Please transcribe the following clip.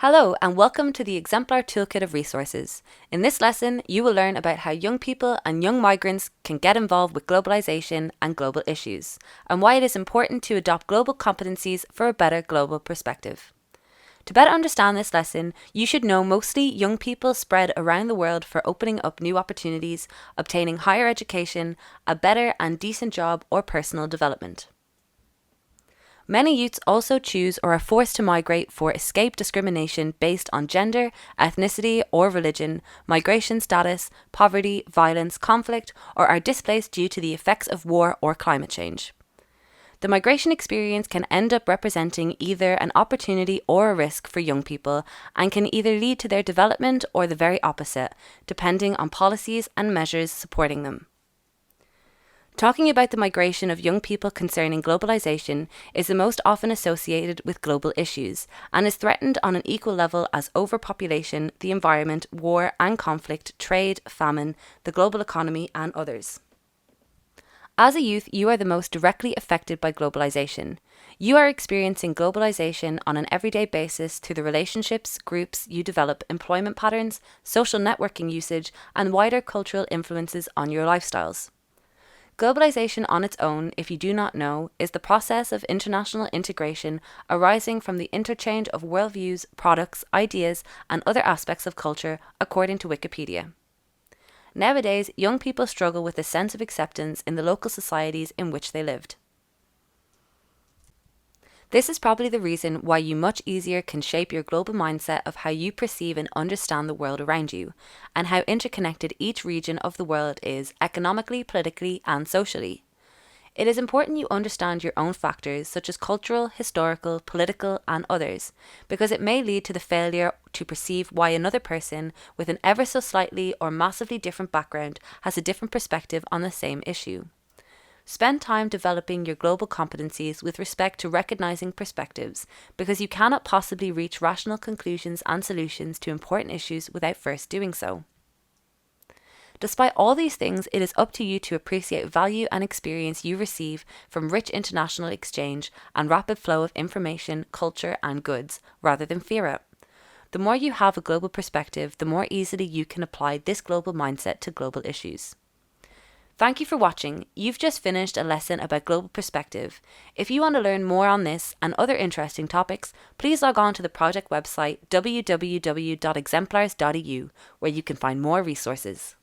Hello and welcome to the Exemplar Toolkit of Resources. In this lesson, you will learn about how young people and young migrants can get involved with globalization and global issues, and why it is important to adopt global competencies for a better global perspective. To better understand this lesson, you should know mostly young people spread around the world for opening up new opportunities, obtaining higher education, a better and decent job, or personal development. Many youths also choose or are forced to migrate for escape discrimination based on gender, ethnicity or religion, migration status, poverty, violence, conflict, or are displaced due to the effects of war or climate change. The migration experience can end up representing either an opportunity or a risk for young people and can either lead to their development or the very opposite, depending on policies and measures supporting them. Talking about the migration of young people concerning globalization is the most often associated with global issues and is threatened on an equal level as overpopulation, the environment, war and conflict, trade, famine, the global economy and others. As a youth, you are the most directly affected by globalization. You are experiencing globalization on an everyday basis through the relationships, groups you develop, employment patterns, social networking usage and wider cultural influences on your lifestyles. Globalization on its own, if you do not know, is the process of international integration arising from the interchange of worldviews, products, ideas, and other aspects of culture, according to Wikipedia. Nowadays, young people struggle with a sense of acceptance in the local societies in which they lived. This is probably the reason why you much easier can shape your global mindset of how you perceive and understand the world around you, and how interconnected each region of the world is economically, politically, and socially. It is important you understand your own factors such as cultural, historical, political, and others, because it may lead to the failure to perceive why another person with an ever so slightly or massively different background has a different perspective on the same issue. Spend time developing your global competencies with respect to recognizing perspectives, because you cannot possibly reach rational conclusions and solutions to important issues without first doing so. Despite all these things, it is up to you to appreciate value and experience you receive from rich international exchange and rapid flow of information, culture, and goods, rather than fear it. The more you have a global perspective, the more easily you can apply this global mindset to global issues. Thank you for watching. You've just finished a lesson about global perspective. If you want to learn more on this and other interesting topics, please log on to the project website www.exemplars.eu, where you can find more resources.